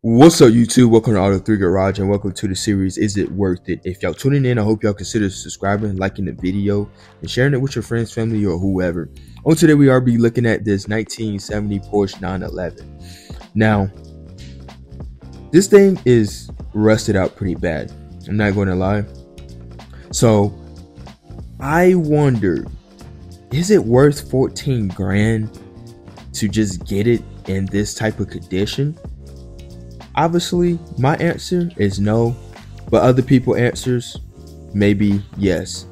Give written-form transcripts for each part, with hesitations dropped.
What's up, YouTube? Welcome to Auto 3 Garage and welcome to the series Is It Worth It? If y'all tuning in, I hope y'all consider subscribing, liking the video, and sharing it with your friends, family, or whoever. On today, we are be looking at this 1970 Porsche 911. Now, this thing is rusted out pretty bad. I'm not going to lie. So, I wonder, is it worth 14 grand to just get it in this type of condition? Obviously, my answer is no, but other people's answers maybe yes.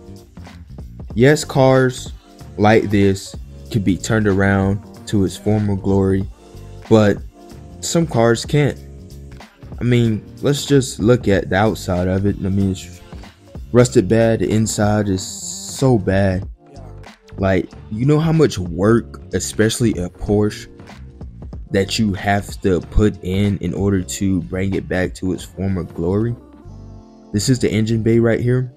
Yes, cars like this could be turned around to its former glory, but some cars can't. I mean, let's just look at the outside of it. I mean, it's rusted bad. The inside is so bad. Like, you know how much work, especially a Porsche, that you have to put in order to bring it back to its former glory. This is the engine bay right here,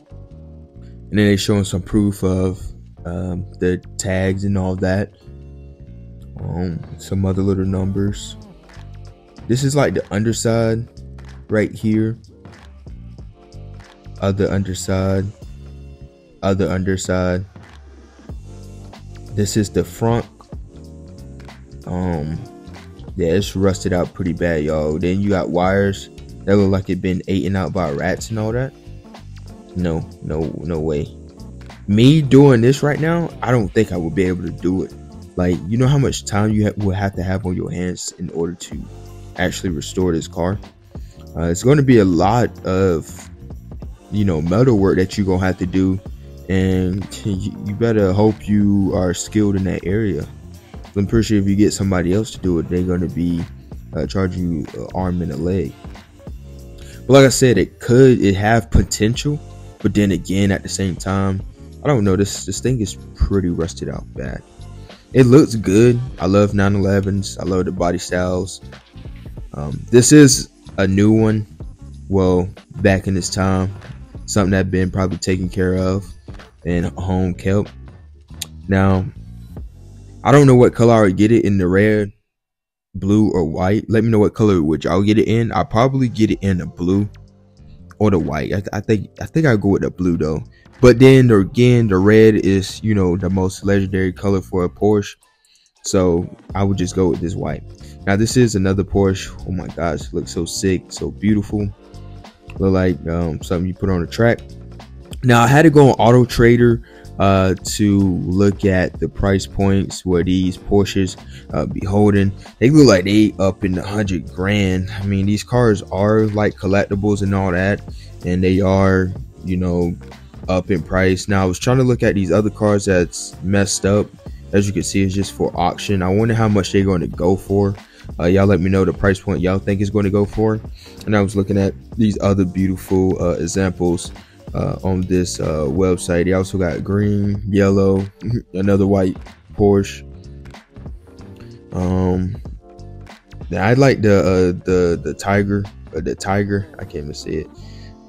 and then they're showing some proof of the tags and all that. Some other little numbers. This is like the underside right here. Other underside. This is the front. Yeah, it's rusted out pretty bad, y'all. Then you got wires that look like it been eaten out by rats and all that. No way. Me doing this right now, I don't think I would be able to do it. Like, you know how much time you will have to have on your hands in order to actually restore this car? It's going to be a lot of, metal work that you're going to have to do. And you better hope you are skilled in that area. I'm pretty sure if you get somebody else to do it, they're going to be charging you an arm and a leg. But like I said, it have potential, but then again, at the same time, I don't know. This thing is pretty rusted out bad. It looks good. I love 911s. I love the body styles. This is a new one. Well, back in this time, something that been probably taken care of and home kept. Now, I don't know what color I would get it in, the red, blue, or white. Let me know what color would y'all get it in. I'll probably get it in the blue or the white. I think I'll go with the blue though. But then again, the red is, the most legendary color for a Porsche. So I would just go with this white. Now this is another Porsche. Oh my gosh, it looks so sick, so beautiful. Look like something you put on a track. Now I had to go on Auto Trader to look at the price points where these Porsches be holding. They look like they up in the 100 grand. I mean, these cars are like collectibles and all that, and they are, up in price. Now I was trying to look at these other cars that's messed up. As you can see, it's just for auction. I wonder how much they're going to go for. Y'all let me know the price point y'all think is going to go for. And I was looking at these other beautiful examples on this website. They also got green, yellow, another white Porsche. I like the tiger, I can't even say it,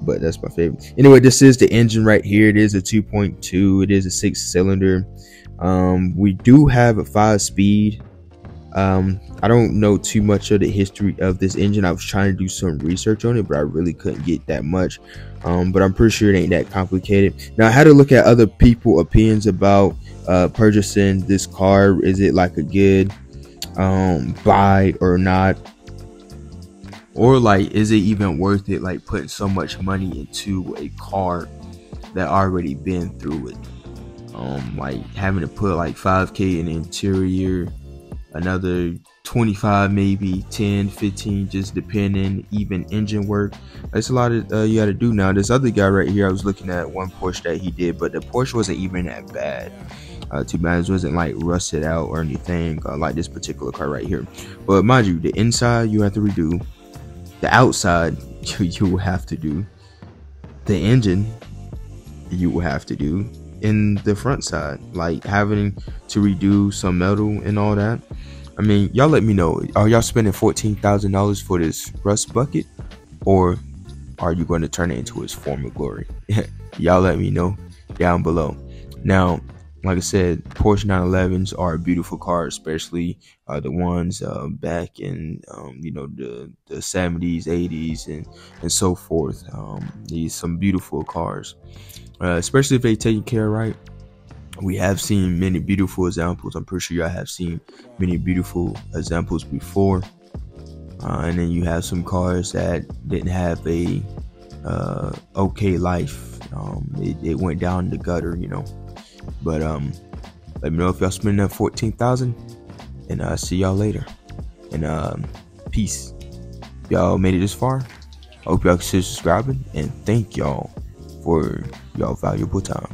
but that's my favorite. Anyway, this is the engine right here. It is a 2.2. It is a 6-cylinder. We do have a 5-speed. I don't know too much of the history of this engine. I was trying to do some research on it, but I really couldn't get that much. But I'm pretty sure it ain't that complicated. Now I had to look at other people's opinions about purchasing this car. Is it like a good buy or not? Or like, is it even worth it, like putting so much money into a car that already been through it? Like having to put like 5K in the interior, another 25, maybe 10, 15, just depending, even engine work. That's a lot of you got to do. Now this other guy right here, I was looking at one Porsche that he did, but the Porsche wasn't even that bad. Too bad it wasn't like rusted out or anything like this particular car right here. But mind you, the inside you have to redo, the outside you will have to do, the engine you will have to do, in the front side, like having to redo some metal and all that. I mean, y'all let me know, are y'all spending $14,000 for this rust bucket, or are you going to turn it into its former glory? Y'all let me know down below. Now like I said, Porsche 911s are beautiful cars, especially the ones back in the 70s, 80s, and so forth. These some beautiful cars, especially if they taken care of right. We have seen many beautiful examples. I'm pretty sure y'all have seen many beautiful examples before. And then you have some cars that didn't have a okay life. It went down the gutter, But let me know if y'all spending that 14,000, and see y'all later. And peace. If y'all made it this far, I hope y'all consider subscribing, and thank y'all for y'all valuable time.